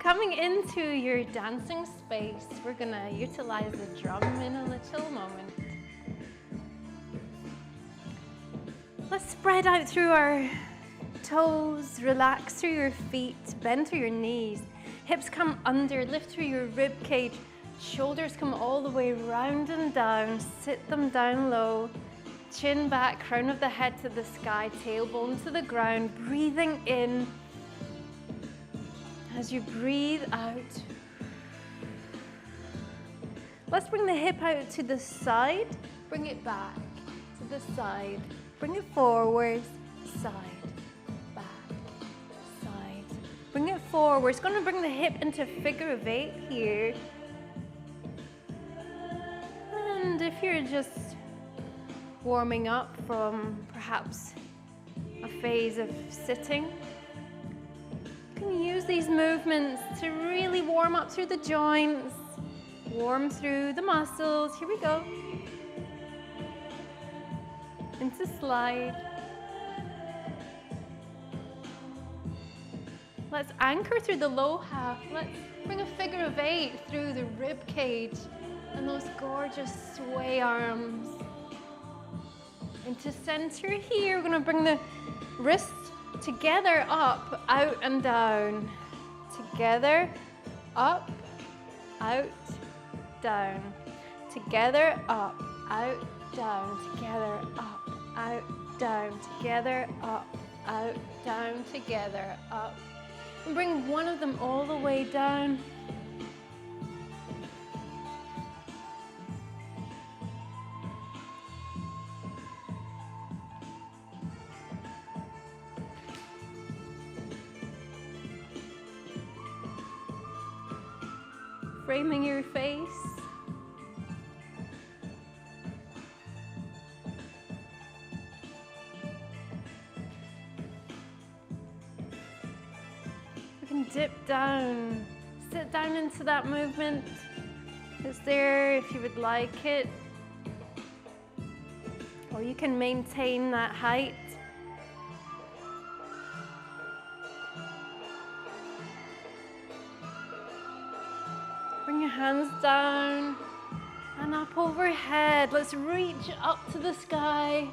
Coming into your dancing space, we're gonna utilize the drum in a little moment. Let's spread out through our toes, relax through your feet, bend through your knees. Hips come under, lift through your rib cage. Shoulders come all the way round and down. Sit them down low. Chin back, crown of the head to the sky, tailbone to the ground. Breathing in. As you breathe out, let's bring the hip out to the side. Bring it back to the side. Bring it forward, side, back, side. Bring it forward. It's going to bring the hip into figure of 8 here. And if you're just warming up from perhaps a phase of sitting, you can use these movements to really warm up through the joints, warm through the muscles. Here we go. Into slide. Let's anchor through the low half. Let's bring a figure of 8 through the rib cage and those gorgeous sway arms. Into center here. We're going to bring the wrists together, up, out and down. Together, up, out, down. Together, up, out, down. Together, up, out, down. Together, up, out, down. Together, up. And bring one of them all the way down. Framing your face. You can dip down, sit down into that movement. It's there if you would like it. Or you can maintain that height. Bring your hands down and up overhead. Let's reach up to the sky.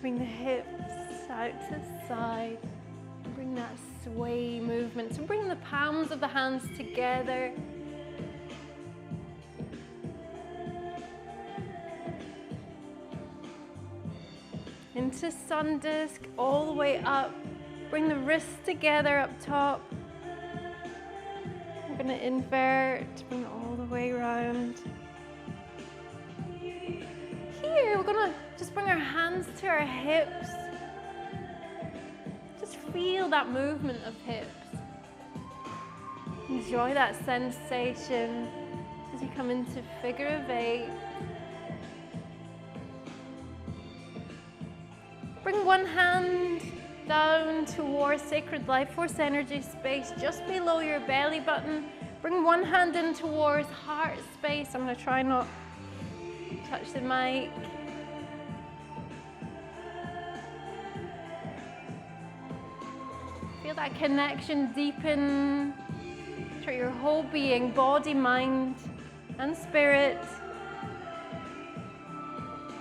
Bring the hips out to the side. Bring that sway movement. So bring the palms of the hands together. Into sun disc, all the way up. Bring the wrists together up top. We're going to invert, bring it all the way around. Here, we're going to just bring our hands to our hips. Just feel that movement of hips. Enjoy that sensation as you come into figure of 8. Bring one hand down towards sacred life force energy space just below your belly button. Bring one hand in towards heart space. I'm going to try not to touch the mic. Feel that connection deepen through your whole being, body, mind, and spirit.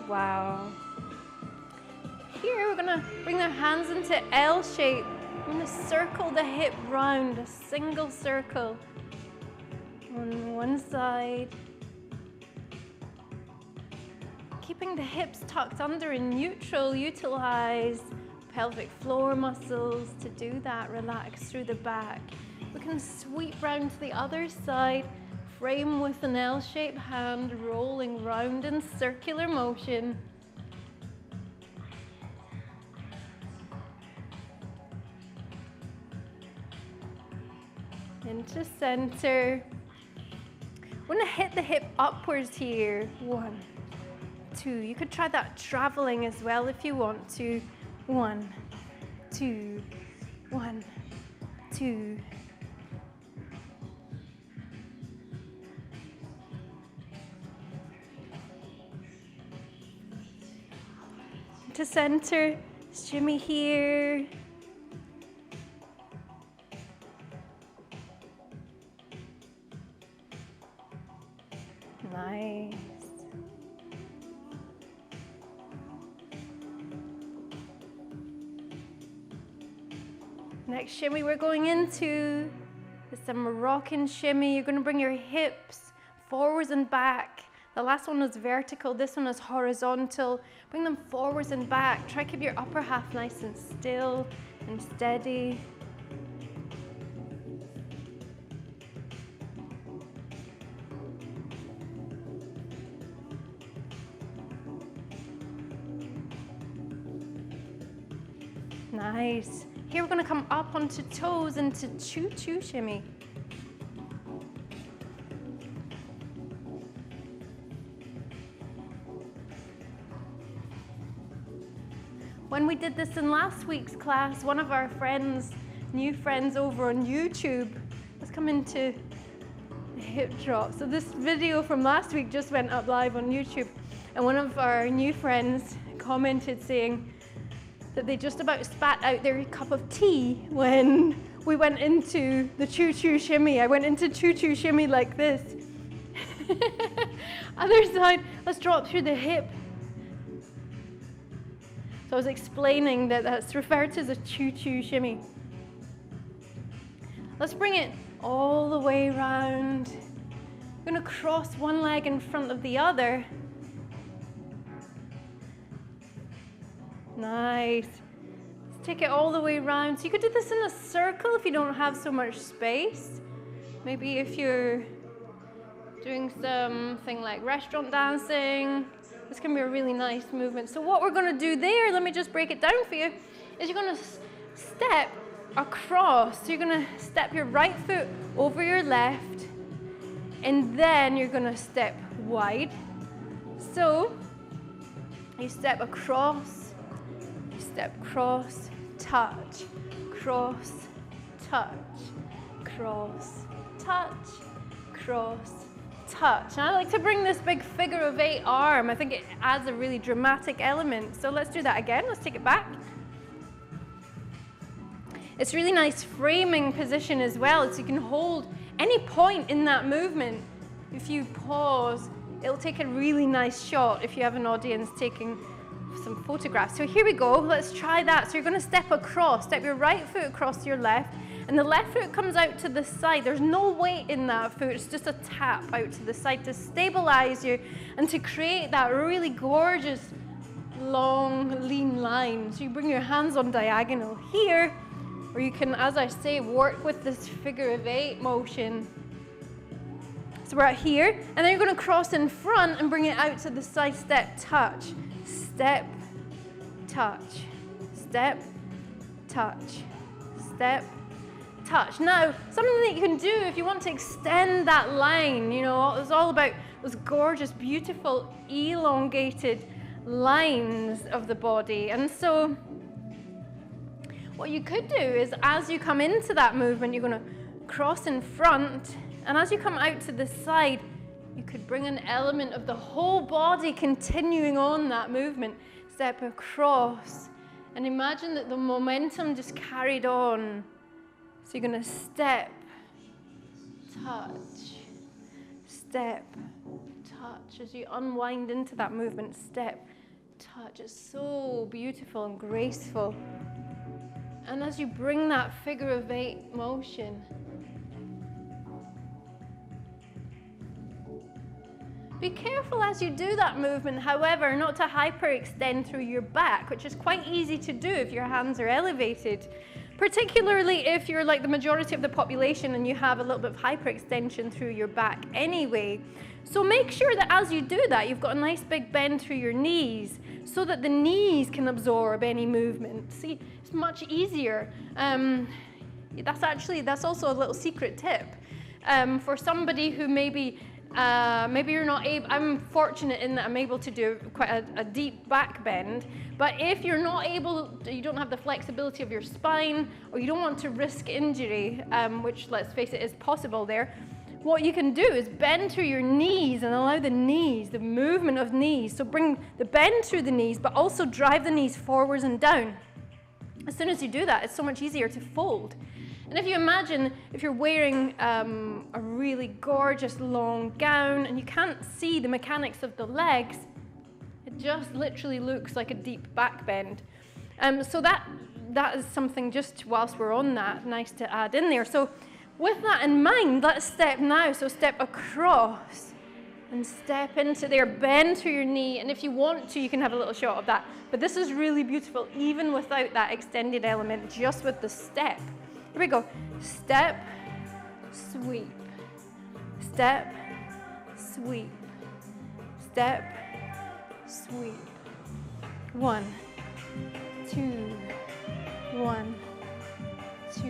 Wow. Here, we're going to bring our hands into L shape. We're going to circle the hip round, a single circle on one side. Keeping the hips tucked under in neutral, utilize pelvic floor muscles to do that. Relax through the back. We can sweep round to the other side, frame with an L-shaped hand, rolling round in circular motion. Into center. We're going to hit the hip upwards here. 1, 2. You could try that traveling as well if you want to. 1, 2, 1, 2. to center, shimmy here. Nice. Next shimmy we're going into is the Moroccan shimmy. You're going to bring your hips forwards and back. The last one was vertical, this one is horizontal. Bring them forwards and back. Try to keep your upper half nice and still and steady. Nice. Here we're going to come up onto toes into choo-choo shimmy. When we did this in last week's class, one of our friends, new friends over on YouTube, was coming to the hip drop. So this video from last week just went up live on YouTube, and one of our new friends commented saying that they just about spat out their cup of tea when we went into the choo-choo shimmy. I went into choo-choo shimmy like this. Other side, let's drop through the hip. So I was explaining that that's referred to as a choo-choo shimmy. Let's bring it all the way around. I'm going to cross one leg in front of the other. Nice. Let's take it all the way around. So you could do this in a circle if you don't have so much space. Maybe if you're doing something like restaurant dancing, this can be a really nice movement. So what we're going to do there, let me just break it down for you, is you're going to step across. So you're going to step your right foot over your left, and then you're going to step wide. So you step across, you step cross, touch, cross, touch, cross, touch, cross, touch. And I like to bring this big figure of 8 arm. I think it adds a really dramatic element. So let's do that again. Let's take it back. It's really nice framing position as well, so you can hold any point in that movement. If you pause, it'll take a really nice shot if you have an audience taking some photographs. So here we go. Let's try that. So you're going to step across. Step your right foot across your left, and the left foot comes out to the side. There's no weight in that foot. It's just a tap out to the side to stabilize you and to create that really gorgeous, long, lean line. So you bring your hands on diagonal here, or you can, as I say, work with this figure of 8 motion. So we're out here, and then you're going to cross in front and bring it out to the side. Step, touch, step, touch, step, touch, step, touch. Now, something that you can do if you want to extend that line, you know, it's all about those gorgeous, beautiful, elongated lines of the body. And so what you could do is, as you come into that movement, you're going to cross in front, and as you come out to the side, you could bring an element of the whole body continuing on that movement. Step across, and imagine that the momentum just carried on. So you're going to step, touch, step, touch. As you unwind into that movement, step, touch. It's so beautiful and graceful. And as you bring that figure of 8 motion, be careful as you do that movement, however, not to hyperextend through your back, which is quite easy to do if your hands are elevated, particularly if you're like the majority of the population and you have a little bit of hyperextension through your back anyway. So make sure that as you do that, you've got a nice big bend through your knees so that the knees can absorb any movement. See, it's much easier. That's also a little secret tip for somebody who maybe you're not able. I'm fortunate in that I'm able to do quite a deep back bend, but if you're not able, you don't have the flexibility of your spine, or you don't want to risk injury, which, let's face it, is possible there, what you can do is bend through your knees and allow the knees, the movement of knees. So bring the bend through the knees, but also drive the knees forwards and down. As soon as you do that, it's so much easier to fold. And if you imagine if you're wearing a really gorgeous long gown and you can't see the mechanics of the legs, it just literally looks like a deep back bend. So that is something, just whilst we're on that, nice to add in there. So with that in mind, let's step now. So step across and step into there, bend through your knee, and if you want to, you can have a little shot of that. But this is really beautiful, even without that extended element, just with the step. Here we go. Step, sweep, step, sweep, step, sweep. 1, 2, 1, 2,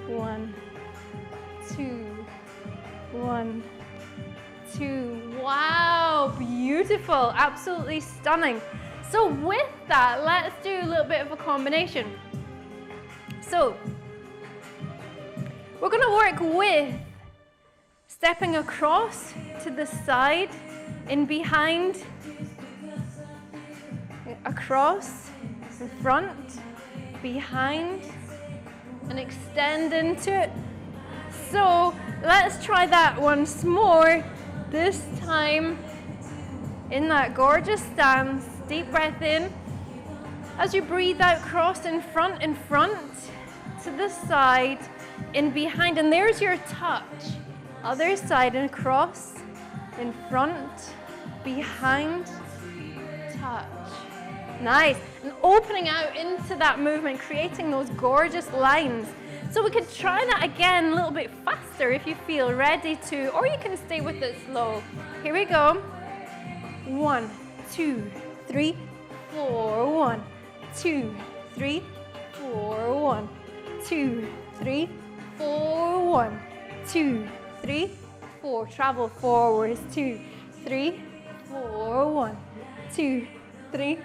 1, 2, 1, 2. Wow, beautiful, absolutely stunning. So with that, let's do a little bit of a combination. So we're going to work with stepping across to the side, in behind, across, in front, behind, and extend into it. So let's try that once more. This time in that gorgeous stance, deep breath in. As you breathe out, cross in front, to the side, in behind, and there's your touch. Other side, and across, in front, behind, touch. Nice. And opening out into that movement, creating those gorgeous lines. So we could try that again a little bit faster if you feel ready to, or you can stay with it slow. Here we go. 1, 2, 3, 4. 1, 2, 3, 4. 1, 2, 3, 4. 1, 2, 3, 4. Travel forwards. 2, 3, 4. 1, 2, 3,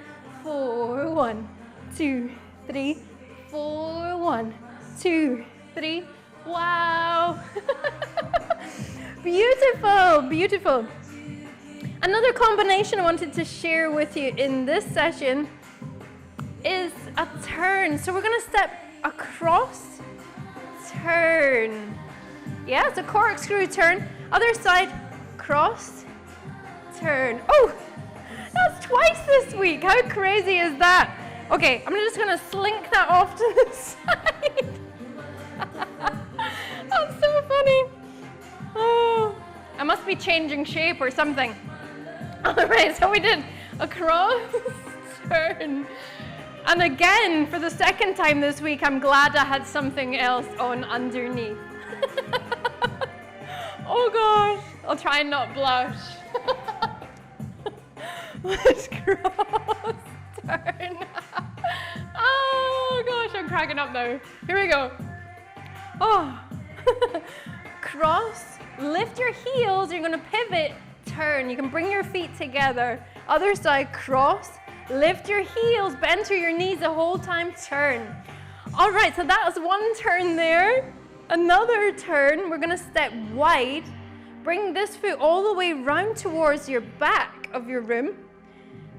4. 1, 2, 3, 4. 1, 2, 3. Wow. Beautiful, beautiful. Another combination I wanted to share with you in this session is a turn. So we're going to step across, turn. Yeah, it's a corkscrew turn. Other side, cross, turn. Oh, that's twice this week. How crazy is that? Okay, I'm just going to slink that off to the side. That's so funny. Oh, I must be changing shape or something. All right, so we did a cross, turn. And again, for the second time this week, I'm glad I had something else on underneath. Oh gosh, I'll try and not blush. Let's cross, turn. Oh gosh, I'm cracking up now. Here we go. Oh, cross, lift your heels, you're gonna pivot, turn. You can bring your feet together. Other side, cross, lift your heels, bend through your knees the whole time, turn. All right, so that was one turn there. Another turn, we're gonna step wide, bring this foot all the way round towards your back of your room.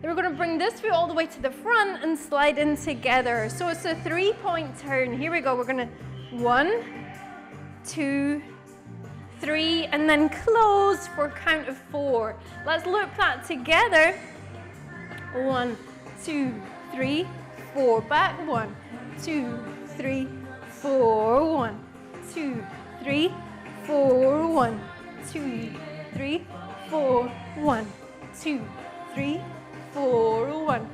Then we're gonna bring this foot all the way to the front and slide in together. So it's a 3-point turn. Here we go, we're gonna 1, 2, 3, and then close for a count of 4. Let's loop that together. 1, 2, 3, 4. Back. 1, 2, 3, 4. 1, 2, 3, 4. 1, 2, 3, 4. 1, 2, 3, 4. 1,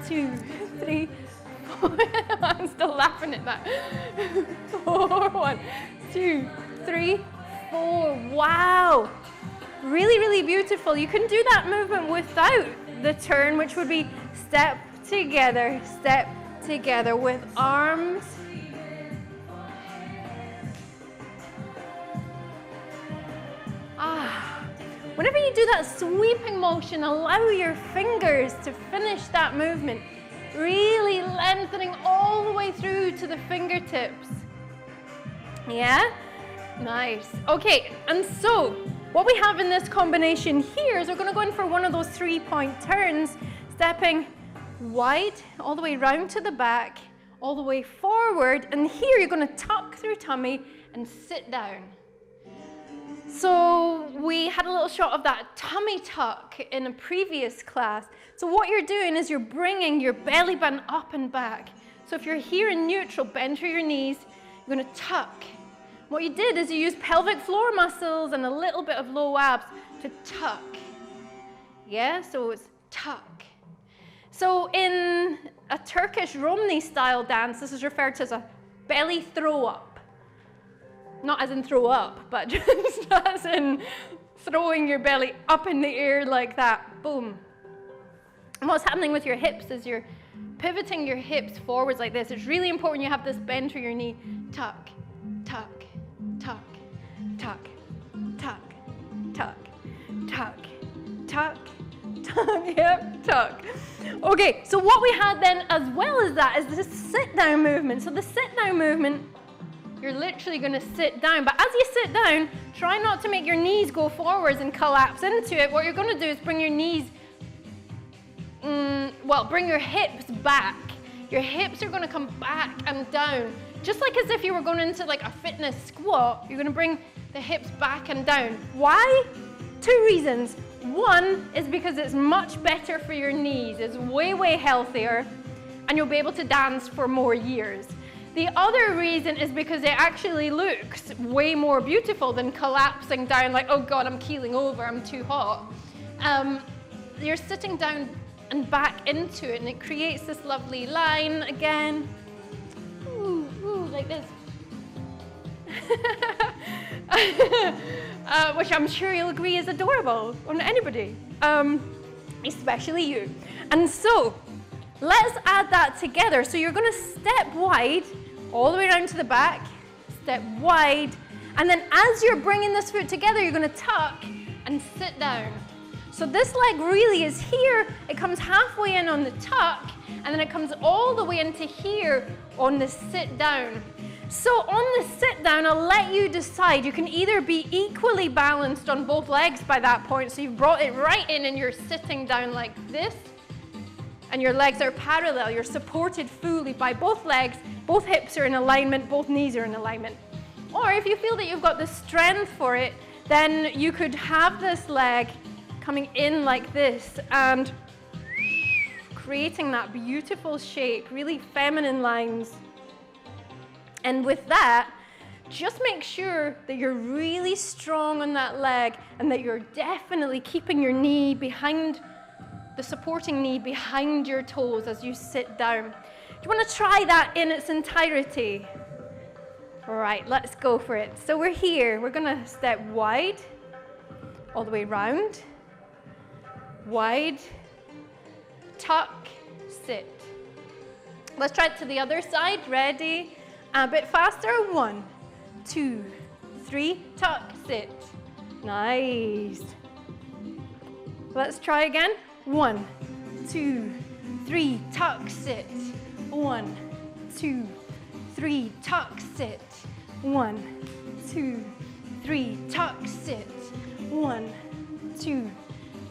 2, 3, 4. I'm still laughing at that. 4. 1, 2, 3, 4. Wow. Really, really beautiful. You can do that movement without the turn, which would be step together with arms. Whenever you do that sweeping motion, allow your fingers to finish that movement, really lengthening all the way through to the fingertips. Yeah? Nice. Okay, and so what we have in this combination here is we're going to go in for one of those 3-point turns, stepping wide all the way round to the back, all the way forward, and here you're going to tuck through tummy and sit down. So we had a little shot of that tummy tuck in a previous class. So what you're doing is you're bringing your belly button up and back. So if you're here in neutral, bend through your knees, you're going to tuck. What you did is you used pelvic floor muscles and a little bit of low abs to tuck. Yeah, so it's tuck. So in a Turkish Roma style dance, this is referred to as a belly throw up. Not as in throw up, but just as in throwing your belly up in the air like that. Boom. And what's happening with your hips is you're pivoting your hips forwards like this. It's really important you have this bend through your knee. Tuck, tuck, tuck, tuck, tuck, tuck, tuck, tuck, tuck, yep, tuck. Okay, so what we had then as well as that is this sit down movement. So the sit down movement, you're literally going to sit down, but as you sit down, try not to make your knees go forwards and collapse into it. What you're going to do is bring your knees, bring your hips back. Your hips are going to come back and down. Just like as if you were going into like a fitness squat, you're going to bring the hips back and down. Why? 2 reasons. One is because it's much better for your knees. It's way, way healthier, and you'll be able to dance for more years. The other reason is because it actually looks way more beautiful than collapsing down like, oh God, I'm keeling over, I'm too hot. You're sitting down and back into it, and it creates this lovely line again. Ooh, ooh, like this. Which I'm sure you'll agree is adorable on anybody, especially you. And so, let's add that together. So you're going to step wide, all the way around to the back, step wide, and then as you're bringing this foot together, you're going to tuck and sit down. So this leg really is here, it comes halfway in on the tuck, and then it comes all the way into here on the sit down. So on the sit down, I'll let you decide. You can either be equally balanced on both legs by that point, so you've brought it right in and you're sitting down like this, and your legs are parallel, you're supported fully by both legs, both hips are in alignment, both knees are in alignment. Or if you feel that you've got the strength for it, then you could have this leg coming in like this and creating that beautiful shape, really feminine lines. And with that, just make sure that you're really strong on that leg and that you're definitely keeping your knee behind, the supporting knee behind your toes as you sit down. Do you want to try that in its entirety? All right, let's go for it. So we're here, we're going to step wide, all the way round, wide, tuck, sit. Let's try it to the other side. Ready? A bit faster. 1, 2, 3, tuck, sit. Nice. Let's try again. 1, 2, 3, tuck, sit. 1, 2, 3, tuck, sit. 1, 2, 3, tuck, sit. 1, 2,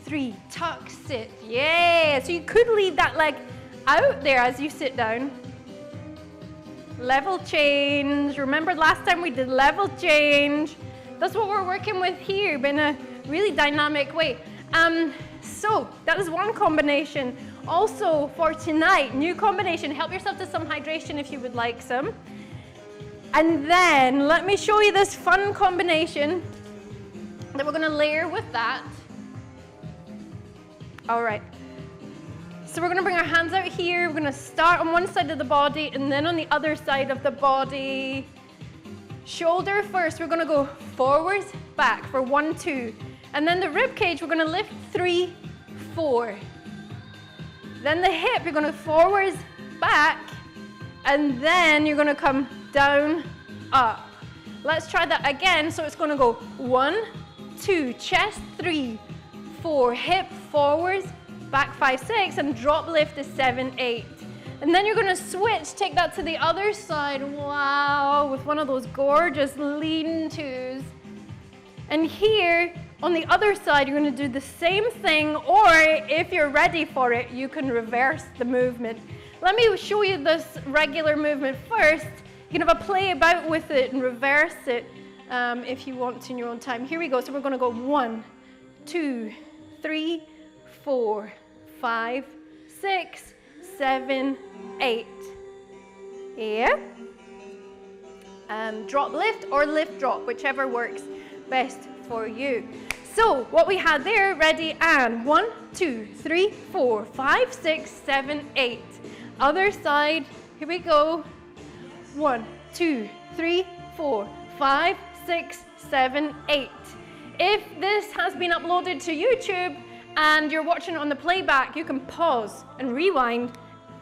3, tuck, sit. Yeah, so you could leave that leg out there as you sit down. Level change. Remember last time we did level change? That's what we're working with here, but in a really dynamic way. So that is one combination. Also for tonight, new combination. Help yourself to some hydration if you would like some. And then let me show you this fun combination that we're going to layer with that. All right. So we're going to bring our hands out here. We're going to start on one side of the body and then on the other side of the body. Shoulder first. We're going to go forwards, back for 1, 2. And then the rib cage, we're going to lift 3, 4. Then the hip, you're going to forwards, back, and then you're going to come down, up. Let's try that again. So it's going to go 1, 2, chest 3, 4, hip forwards, back 5, 6, and drop lift is 7, 8. And then you're going to switch, take that to the other side. Wow, with one of those gorgeous lean-tos. And here, on the other side, you're going to do the same thing, or if you're ready for it, you can reverse the movement. Let me show you this regular movement first. You can have a play about with it and reverse it if you want to in your own time. Here we go. So we're going to go 1, 2, 3, 4, 5, 6, 7, 8. Yeah. Drop, lift, or lift, drop, whichever works best for you. So what we had there, ready, and 1, 2, 3, 4, 5, 6, 7, 8. Other side, here we go. 1, 2, 3, 4, 5, 6, 7, 8. If this has been uploaded to YouTube and you're watching it on the playback, you can pause and rewind,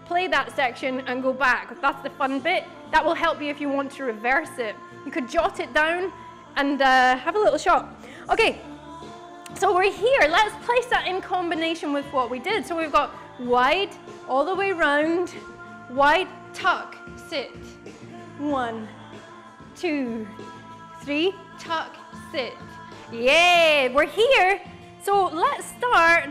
play that section and go back. That's the fun bit. That will help you if you want to reverse it. You could jot it down and have a little shot. Okay, so we're here. Let's place that in combination with what we did. So we've got wide, all the way round, wide, tuck, sit. 1, 2, 3, tuck, sit. Yay, we're here. So let's start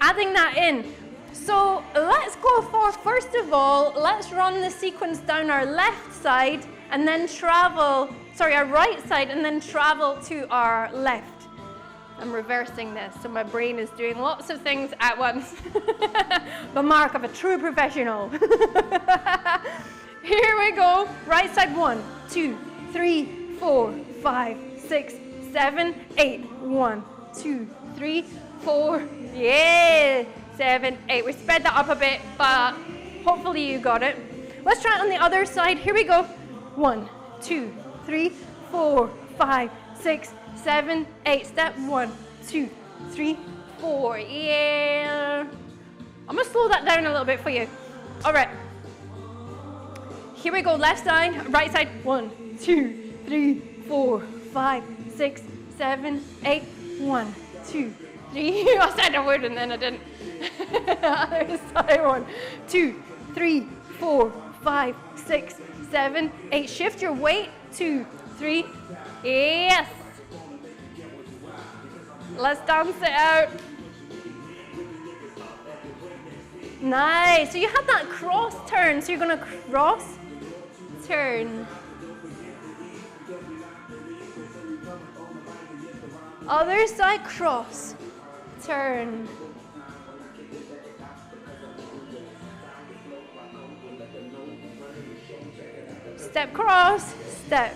adding that in. So let's go for, first of all, let's run the sequence down our left side and then travel, sorry, our right side and then travel to our left. I'm reversing this, so my brain is doing lots of things at once. The mark of a true professional. Here we go. Right side, 1, 2, 3, 4, 5, 6, 7, 8. 1, 2, 3, 4. Yeah. 7, 8. We sped that up a bit, but hopefully you got it. Let's try it on the other side. Here we go. 1, 2, 3, 4, 5, 6, 7, 8. Step 1, 2, 3, 4. Yeah. I'm going to slow that down a little bit for you. All right. Here we go. Left side, right side. 1, 2, 3, 4, 5, 6, 7, 8. 1, 2, 3. I said I would and then I didn't. Other side. 1, 2, 3, 4, 5, 6, 7, 8. Shift your weight. 2, 3. Yes. Let's dance it out. Nice. So you had that cross turn. So you're going to cross, turn. Other side, cross, turn. Step, cross, step,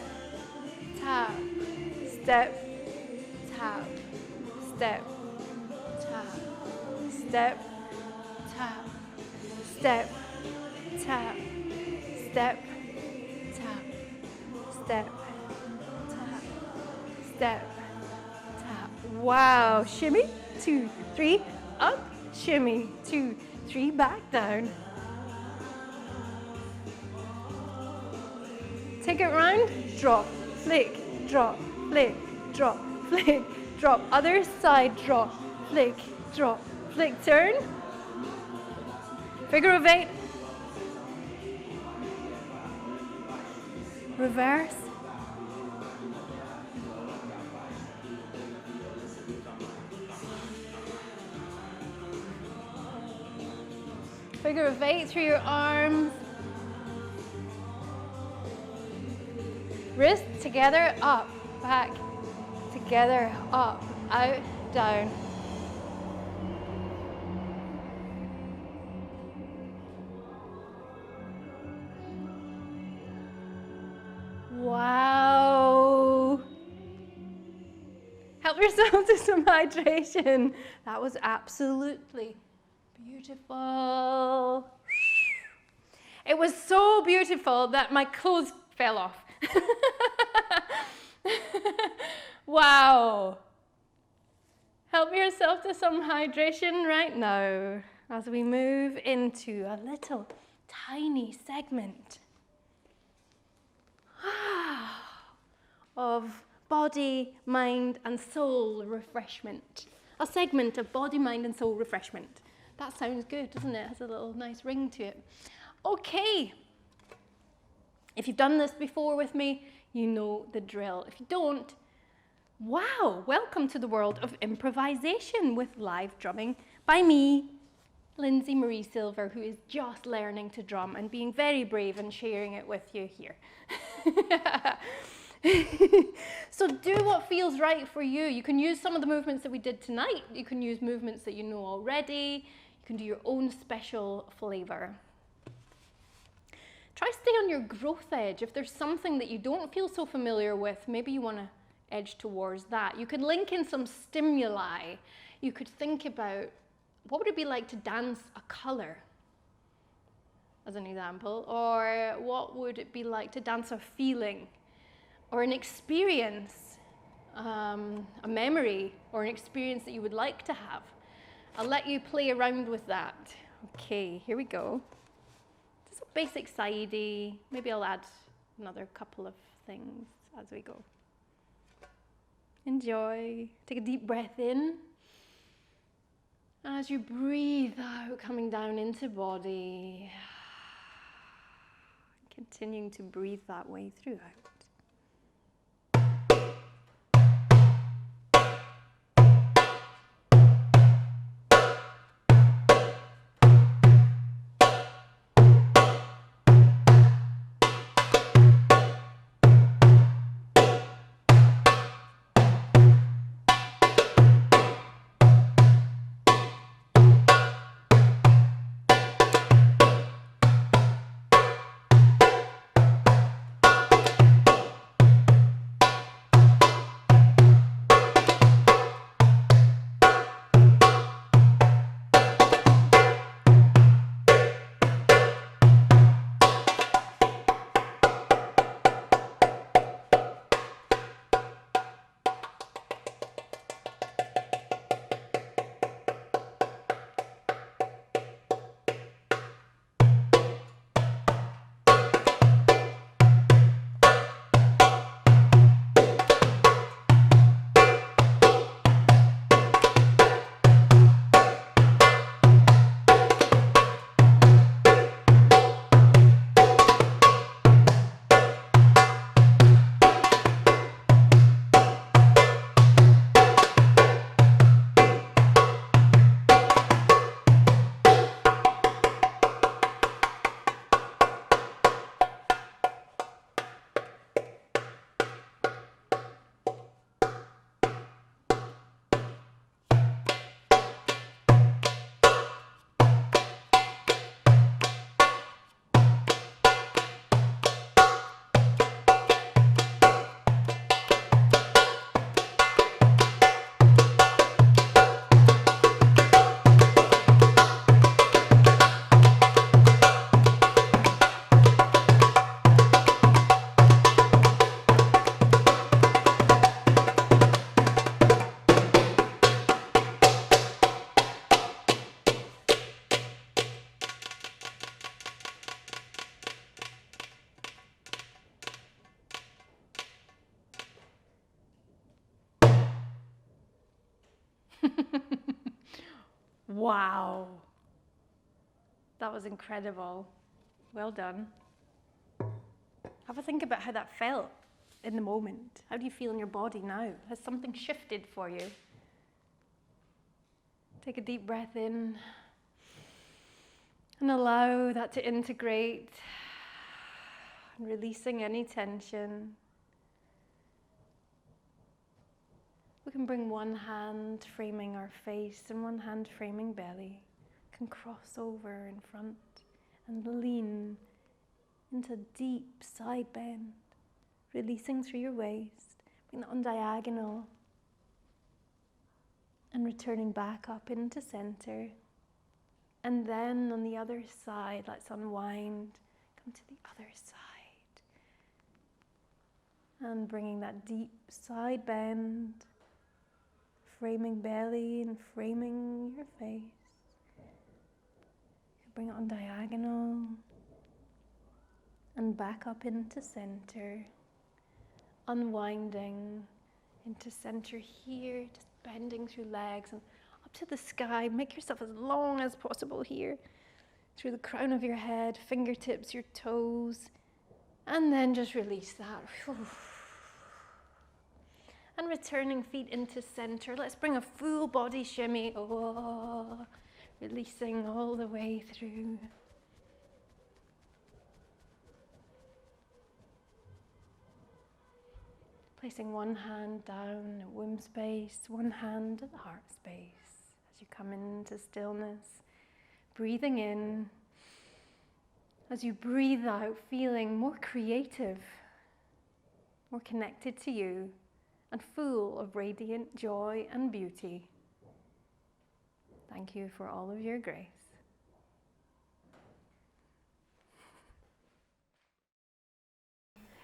tap, step, tap, step, tap, step, tap, step, tap, step, tap, step, tap, step, tap. Wow, shimmy, 2, 3, up, shimmy, 2, 3, back down. Take it round, drop, flick, drop, flick, drop, flick, drop. Other side, drop, flick, drop, flick, turn. Figure of 8. Reverse. Figure of 8 through your arms. Wrists together, up, back, together, up, out, down. Wow. Help yourself to some hydration. That was absolutely beautiful. It was so beautiful that my clothes fell off. Wow. Help yourself to some hydration right now as we move into a little tiny segment of body, mind, and soul refreshment. A segment of body, mind, and soul refreshment. That sounds good, doesn't it? It has a little nice ring to it. Okay. If you've done this before with me, you know the drill. If you don't, wow, welcome to the world of improvisation with live drumming by me, Lindsey Marie Silver, who is just learning to drum and being very brave and sharing it with you here. So do what feels right for you. You can use some of the movements that we did tonight. You can use movements that you know already. You can do your own special flavor. Try stay on your growth edge. If there's something that you don't feel so familiar with, maybe you want to edge towards that. You could link in some stimuli. You could think about, what would it be like to dance a color, as an example? Or what would it be like to dance a feeling, or an experience, a memory, or an experience that you would like to have? I'll let you play around with that. Okay, here we go. Just a basic Saidi. Maybe I'll add another couple of things as we go. Enjoy. Take a deep breath in. As you breathe out, coming down into body. Continuing to breathe that way throughout. Wow. That was incredible. Well done. Have a think about how that felt in the moment. How do you feel in your body now? Has something shifted for you? Take a deep breath in and allow that to integrate, releasing any tension. We can bring one hand framing our face and one hand framing belly. We can cross over in front and lean into deep side bend, releasing through your waist. Bring that on diagonal and returning back up into center. And then on the other side, let's unwind, come to the other side. And bringing that deep side bend, framing belly and framing your face. Bring it on diagonal and back up into center. Unwinding into center here, just bending through legs and up to the sky. Make yourself as long as possible here. through the crown of your head, fingertips, your toes, and then just release that. And returning feet into center. Let's bring a full body shimmy. Oh, releasing all the way through. Placing one hand down the womb space, one hand at the heart space as you come into stillness. Breathing in. As you breathe out, feeling more creative, more connected to you, and full of radiant joy and beauty. Thank you for all of your grace.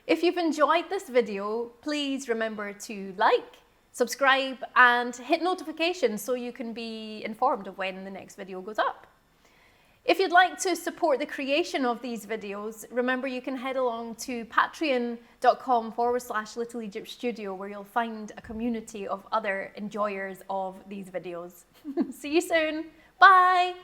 If you've enjoyed this video, please remember to like, subscribe, and hit notifications so you can be informed of when the next video goes up. If you'd like to support the creation of these videos, remember you can head along to patreon.com/Little Egypt Studio, where you'll find a community of other enjoyers of these videos. See you soon. Bye.